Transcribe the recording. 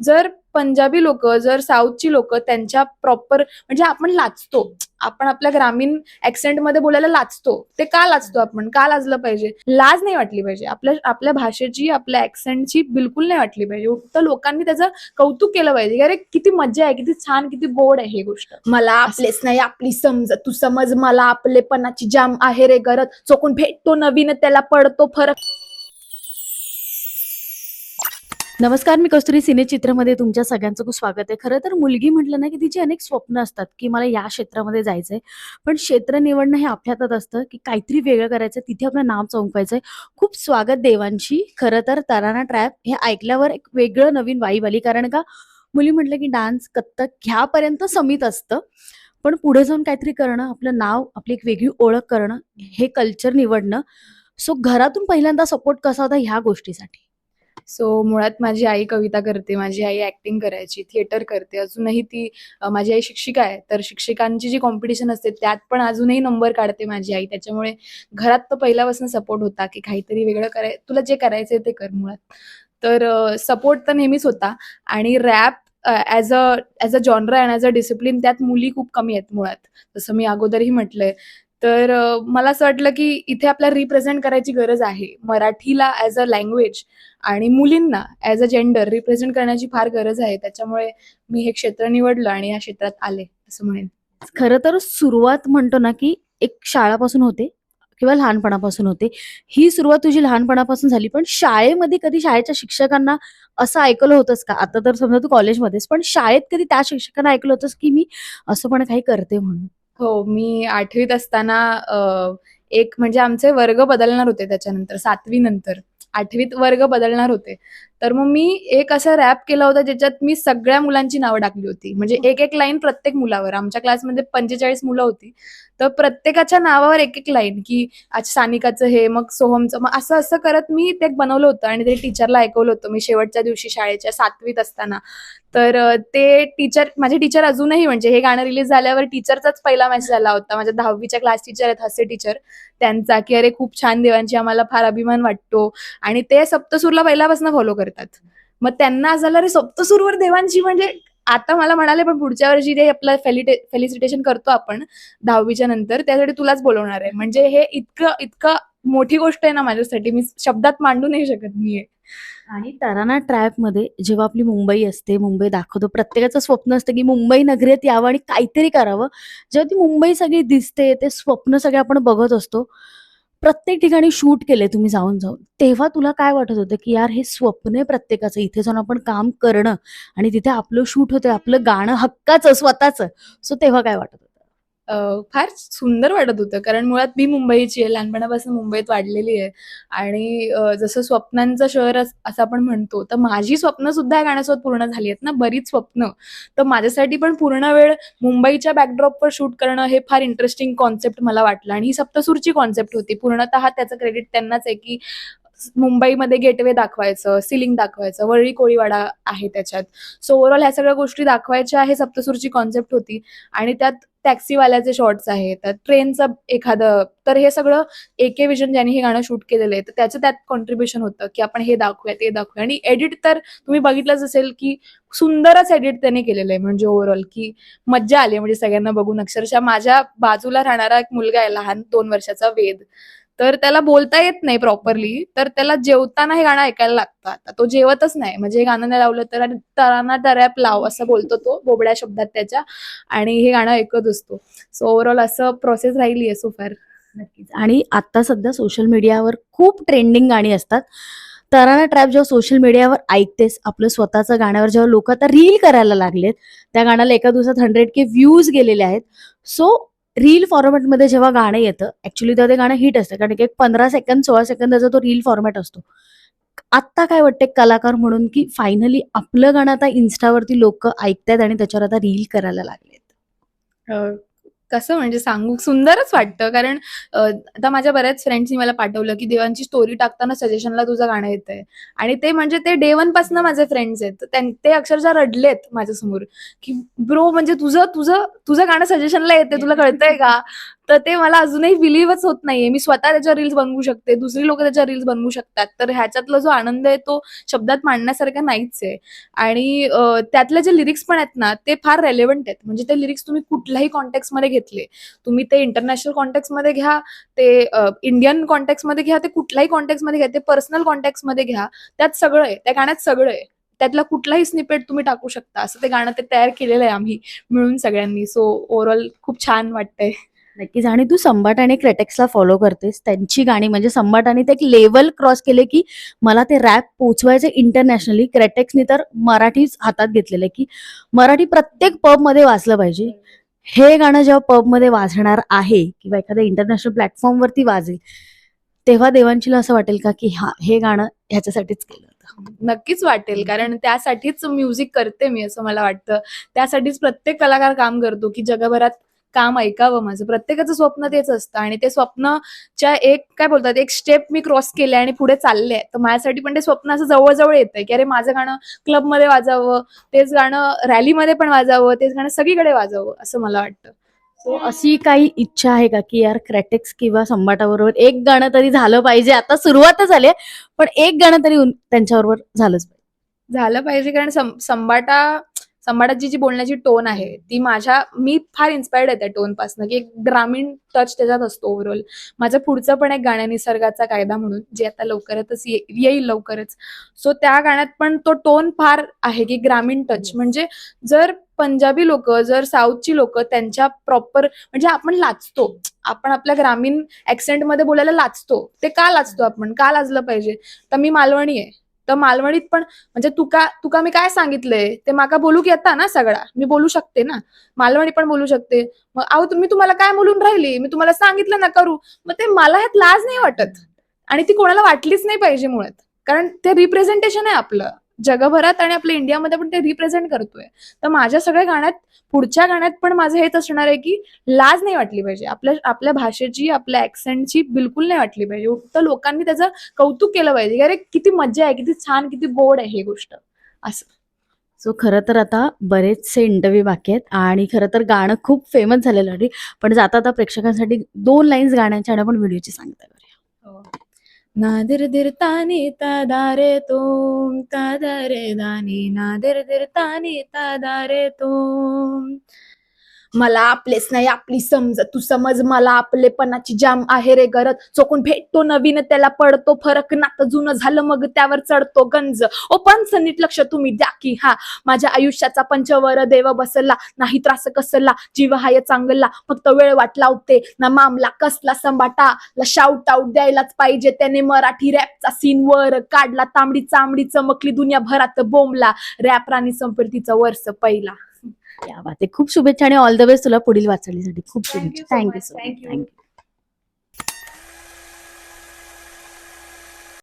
जर पंजाबी लोक, जर साऊथची लोक त्यांच्या प्रॉपर म्हणजे आपण लाजतो, आपण आपल्या ग्रामीण ऍक्सेंट मध्ये बोलायला लाजतो. ते का लाजतो? आपण का लाजलं पाहिजे? लाज नाही वाटली पाहिजे. आपल्या आपल्या भाषेची, आपल्या ऍक्सेंटची बिलकुल नाही वाटली पाहिजे. उलट लोकांनी त्याचं कौतुक केलं पाहिजे. अरे किती मजा आहे, किती छान, किती गोड आहे ही गोष्ट. मला आपलेच नाही आपली समज, तू समज मला आपलेपणाची जाम आहे रे गरज, चोकून भेटतो नवीन त्याला पडतो फरक. नमस्कार, मी कस्तुरी सिनेचित्रमध्ये तुमच्या सगळ्यांचं खूप स्वागत आहे. खरं तर मुलगी म्हटलं ना, की तिची अनेक स्वप्न असतात, की मला या क्षेत्रामध्ये जायचंय. पण क्षेत्र निवडणं हे आपल्या हातात असतं, की काहीतरी वेगळं करायचं, तिथे आपलं नाव चमकवायचंय. खूप स्वागत देवांशी. खरं तर तराना ट्रॅप हे ऐकल्यावर एक वेगळं नवीन वाईब आली. कारण का मुली म्हटलं, की डान्स, कथ्थक ह्यापर्यंत सीमित असतं. पण पुढे जाऊन काहीतरी करणं, आपलं नाव, आपली एक वेगळी ओळख करणं, हे कल्चर निवडणं. सो घरातून पहिल्यांदा सपोर्ट कसा होता ह्या गोष्टीसाठी? सो मुळात माझी आई कविता करते, माझी आई ऍक्टिंग करायची, थिएटर करते. अजूनही ती माझी आई शिक्षिका आहे, तर शिक्षकांची जी कॉम्पिटिशन असते त्यात पण अजूनही नंबर काढते माझी आई. त्याच्यामुळे घरात तर पहिल्यापासून सपोर्ट होता, की काहीतरी वेगळं कराय, तुला जे करायचंय ते कर मुळात. तर सपोर्ट तर नेहमीच होता. आणि rap as a genre and as a discipline त्यात मुली खूप कमी आहेत मुळात, जसं मी अगोदरही म्हटलंय. तर मला असं वाटलं की इथे आपल्याला रिप्रेझेंट करायची गरज आहे. मराठीला ॲज अ लँग्वेज आणि मुलींना ॲज अ जेंडर रिप्रेझेंट करण्याची फार गरज आहे. त्याच्यामुळे मी हे क्षेत्र निवडलं आणि या क्षेत्रात आले असं म्हणेन. खरं तर सुरुवात म्हणतो ना, की एक शाळापासून होते किंवा लहानपणापासून होते. ही सुरुवात तुझी लहानपणापासून झाली. पण शाळेमध्ये कधी शाळेच्या शिक्षकांना असं ऐकलं होतंस का? आता तर समजा तू कॉलेजमध्येस, पण शाळेत कधी त्या शिक्षकांना ऐकलं होतंस, की मी असं पण काही करते म्हणून? हो, मी 8वीत असताना एक म्हणजे आमचे वर्ग बदलणार होते त्याच्यानंतर 7वी नंतर. 8वीत वर्ग बदलणार होते. तर मग मी एक असा रॅप केला होता ज्याच्यात मी सगळ्या मुलांची नावं टाकली होती. म्हणजे एक-एक लाईन प्रत्येक मुलावर. आमच्या क्लासमध्ये 45 मुलं होती. तर प्रत्येकाच्या नावावर एक-एक लाईन, की आज सानिकाचं हे, मग सोहमचं, मग असं-असं करत मी ते बनवलं होतं आणि ते टीचरला ऐकवलं होतं मी शेवटच्या दिवशी शाळेच्या 7वीत असताना. तर ते टीचर, माझे टीचर अजूनही, म्हणजे हे गाणं रिलीज झाल्यावर टीचरचाच पहिला मेसेज आला होता. माझ्या 10वीच्या क्लास टीचर आहेत, हास्य टीचर, त्यांचा, की "अरे खूप छान देवांची, आम्हाला फार अभिमान वाटतो." आणि ते सप्तसूरला पहिल्यापासून फॉलो करतात. मग त्यांना असं झालं, "अरे सप्तसूरवर देवांची म्हणजे." आता मला म्हणाले, "पण पुढच्या वर्षी ते आपलं फेलिसिटेशन करतो आपण 10वीच्या नंतर, त्यासाठी तुलाच बोलवणार आहे." म्हणजे हे इतकं इतकं मोठी गोष्ट आहे ना माझ्यासाठी, मी शब्दात मांडू नाही शकत मी हे. आणि तराना ट्रॅपमध्ये जेव्हा आपली मुंबई असते, मुंबई दाखवतो. प्रत्येकाचं स्वप्न असतं, की मुंबई नगरीत यावं आणि काहीतरी करावं. जेव्हा ती मुंबई सगळी दिसते, ते स्वप्न सगळे आपण बघत असतो. प्रत्येक ठिकाणी शूट केलंय तुम्ही जाऊन-जाऊन. तेव्हा तुला काय वाटत होतं, की यार हे स्वप्न आहे प्रत्येकाचं. इथे जाऊन आपण काम करणं आणि तिथे आपलं शूट होतंय, आपलं गाणं हक्काचं स्वतःचं. सो तेव्हा काय वाटत होतं? फार सुंदर वाटत होतं. कारण मुळात मी मुंबईची आहे. लहानपणापासून मुंबईत वाढलेली आहे. आणि जसं स्वप्नांचं शहर असं आपण म्हणतो, तर माझी स्वप्न सुद्धा या गाण्यासोबत पूर्ण झाली आहेत ना, बरीच स्वप्न. तर माझ्यासाठी पण पूर्ण वेळ मुंबईच्या बॅकड्रॉपवर शूट करणं हे फार इंटरेस्टिंग कॉन्सेप्ट मला वाटलं. आणि ही सप्तसूरची कॉन्सेप्ट होती. पूर्णतः त्याचं क्रेडिट त्यांनाच आहे, की मुंबईमध्ये गेटवे दाखवायचं, सीलिंग दाखवायचं, वरळी कोळीवाडा आहे त्याच्यात. सो ओव्हरऑल ह्या सगळ्या गोष्टी दाखवायच्या, हे सप्तसूरची कॉन्सेप्ट होती. आणि त्यात टॅक्सीवाल्याचे शॉट्स आहेत, त्यात ट्रेनचं एखादं, तर हे सगळं ए.के. विजन ज्यांनी हे गाणं शूट केलेलं आहे, तर त्याचं त्यात कॉन्ट्रिब्युशन होतं, की आपण हे दाखवूया, ते दाखवूया. आणि एडिट तर तुम्ही बघितलंच असेल, की सुंदरच एडिट त्यांनी केलेलं आहे. म्हणजे ओव्हरऑल की मज्जा आली म्हणजे सगळ्यांना बघून. अक्षरशः माझ्या बाजूला राहणारा एक मुलगा आहे लहान 2 वर्षाचा, वेद. तर त्याला बोलता येत नाही प्रॉपरली, तर त्याला जेवताना हे गाणं ऐकायला लागतं. आता तो जेवतच नाही, म्हणजे हे गाणं नाही लावलं तर "अरे तराना टरॅप लाव" असं बोलतो तो बोबड्या शब्दात त्याच्या, आणि हे गाणं ऐकत असतो. सो ओव्हरऑल असं प्रोसेस राहिली आहे सो फार. नक्कीच. आणि आता सध्या सोशल मीडियावर खूप ट्रेंडिंग गाणी असतात. तराना ट्रॅप जेव्हा सोशल मीडियावर ऐकतेस, आपलं स्वतःचं गाण्यावर जेव्हा लोकं आता रील करायला लागलेत, त्या गाण्याला एका दिवसात 100K व्ह्यूज गेलेले आहेत. सो रील फॉर्मॅटमध्ये जेव्हा गाणं येतं, ॲक्चुअली तेव्हा ते गाणं हिट असतं. कारण की एक 15 सेकंद, 16 सेकंदाचा तो रील फॉर्मॅट असतो. आत्ता काय वाटतं एक कलाकार म्हणून, की फायनली आपलं गाणं आता Instaवरती लोकं ऐकतायत आणि त्याच्यावर आता रील करायला लागलेत? अ, कसं म्हणजे सांगू, सुंदरच वाटतं. कारण आता माझ्या बऱ्याच फ्रेंड्सनी मला पाठवलं, की देवांची स्टोरी टाकताना सजेशनला तुझं गाणं येतंय. आणि ते म्हणजे ते डे 1 पासून माझे फ्रेंड्स आहेत. तर ते अक्षरशः रडलेत माझ्यासमोर, की "ब्रो, म्हणजे तुझं तुझं तुझं गाणं सजेशनला येतंय, तुला कळतंय का?" तर ते मला अजूनही बिलीव्हच होत नाहीये. मी स्वतः त्याच्यावर रील्स बनवू शकते, दुसरी लोक त्याच्यावर रील्स बनवू शकतात. तर ह्याच्यातला जो आनंद आहे तो शब्दात मांडण्यासारखा नाहीच आहे. आणि त्यातले जे लिरिक्स पण आहेत ना ते फार रेलेव्हंट आहेत. म्हणजे ते लिरिक्स तुम्ही कुठल्याही कॉन्टेक्स्टमध्ये घेतले, तुम्ही ते इंटरनॅशनल कॉन्टेक्स्टमध्ये घ्या, ते इंडियन कॉन्टेक्स्टमध्ये घ्या, ते कुठल्याही कॉन्टेक्स्टमध्ये घ्या, ते पर्सनल कॉन्टेक्स्टमध्ये घ्या, त्यात सगळं आहे. त्या गाण्यात सगळं आहे. त्यातला कुठलाही स्निपेट तुम्ही टाकू शकता. असं ते गाणं ते तयार केलेलं आहे आम्ही मिळून सगळ्यांनी. सो ओव्हरऑल खूप छान वाटतंय. नक्कीच. आणि तू संबाट आणि क्रेटेक्सला फॉलो करतेस. त्यांची गाणी म्हणजे संबाटाने ते एक लेव्हल क्रॉस केले, की मला ते रॅप पोहोचवायचे इंटरनॅशनली. क्रेटेक्सनी तर मराठीच हातात घेतलेलं आहे, की मराठी प्रत्येक पबमध्ये वाजलं पाहिजे. हे गाणं जेव्हा पबमध्ये वाजणार आहे किंवा एखाद्या इंटरनॅशनल प्लॅटफॉर्मवरती वाजेल, तेव्हा देवांशीला असं वाटेल का, की हां, हे गाणं ह्याच्यासाठीच केलं होतं? नक्कीच वाटेल, कारण त्यासाठीच म्युझिक करते मी असं मला वाटतं. त्यासाठीच प्रत्येक कलाकार काम करतो, की जगभरात काम ऐकावं माझं. प्रत्येकाचं स्वप्न तेच असतं आणि ते स्वप्नच्या एक काय बोलतात एक स्टेप मी क्रॉस केले आणि पुढे चालले. तर माझ्यासाठी पण ते स्वप्न असं जवळ-जवळ येतंय, की अरे माझं गाणं क्लबमध्ये वाजावं, तेच गाणं रॅलीमध्ये पण वाजावं, तेच गाणं सगळीकडे वाजावं असं मला वाटतं. सो अशी काही इच्छा आहे का, की यार क्रेटेक्स किंवा संबाटाबरोबर एक गाणं तरी झालं पाहिजे? आता सुरुवातच झाली आहे, पण एक गाणं तरी त्यांच्याबरोबर झालंच पाहिजे. झालं पाहिजे, कारण संबाटाची जी बोलण्याची टोन आहे ती मी फार इन्स्पायर्ड आहे त्या टोनपासून, की एक ग्रामीण टच त्याच्यात असतो ओव्हरऑल. माझं पुढचं पण एक गाणं आहे निसर्गाचा कायदा म्हणून, जे आता लवकरच येईल लवकरच. सो त्या गाण्यात पण तो टोन फार आहे, की ग्रामीण टच. म्हणजे जर पंजाबी लोक, जर साऊथची लोक त्यांच्या प्रॉपर म्हणजे आपण लाजतो, आपण आपल्या ग्रामीण ऍक्सेंटमध्ये बोलायला लाजतो. ते का लाजतो आपण? का लाजलं पाहिजे? तर मी मालवणी आहे. तर मालवणीत पण म्हणजे तुका मी काय सांगितलंय ते माका बोलू की येता ना सगळा, मी बोलू शकते ना, मालवणी पण बोलू शकते. मग अहो तुम्ही तुम्हाला काय बोलून राहिली, मी तुम्हाला सांगितलं ना करू. मग ते मला ह्यात लाज नाही वाटत आणि ती कोणाला वाटलीच नाही पाहिजे मुळात, कारण ते रिप्रेझेंटेशन आहे आपलं जगभरात आणि आपल्या इंडियामध्ये पण ते रिप्रेझेंट करतोय. तर माझ्या सगळ्या गाण्यात, पुढच्या गाण्यात पण माझं हेच असणार आहे, की लाज नाही वाटली पाहिजे आपल्या आपल्या भाषेची, आपल्या ऍक्सेंटची बिलकुल नाही वाटली पाहिजे. उलट लोकांनी त्याचं कौतुक केलं पाहिजे, की अरे किती मज्जा आहे, किती छान, किती गोड आहे ही गोष्ट असं. सो खरं तर आता बरेचसे इंटरव्ह्यू बाकी आहेत आणि खरं तर गाणं खूप फेमस झालेलं आहे. पण जाता आता प्रेक्षकांसाठी 2 लाईन्स गाण्याच्या आणि आपण व्हिडिओची सांगता करूया. नादिर दिर तानी तादारे तोम तादारे दानी नादिर दिर तानी तादारे तोम. मला आपलेच नाही आपली समज, तू समज मला आपलेपणाची जाम आहे रे गरज. जो कोण भेटतो नवीन त्याला पडतो फरक, नातं जुनं झालं मग त्यावर चढतो गंज. ओ पंच नीट लक्ष तुम्ही द्या की हा, माझ्या आयुष्याचा पंचवर देव बसला, नाही त्रास कसला, जीव हाय चांगला, फक्त वेळ वाट लावते ना मामला कसला. संबाटाला शाउट आउट द्यायलाच पाहिजे त्याने, मराठी रॅपचा सीन वर काढला, तांबडी चांबडी चमकली दुनियाभरात बोंबला, रॅप राणी संपत्तीचा वर्ष पहिला. या बात आहे. खूप शुभेच्छा आणि ऑल द बेस्ट तुला पुढील वाटचालीसाठी. खूप थँक्यू शुभेच्छा. So thank you much. So much. Thank you. Thank you.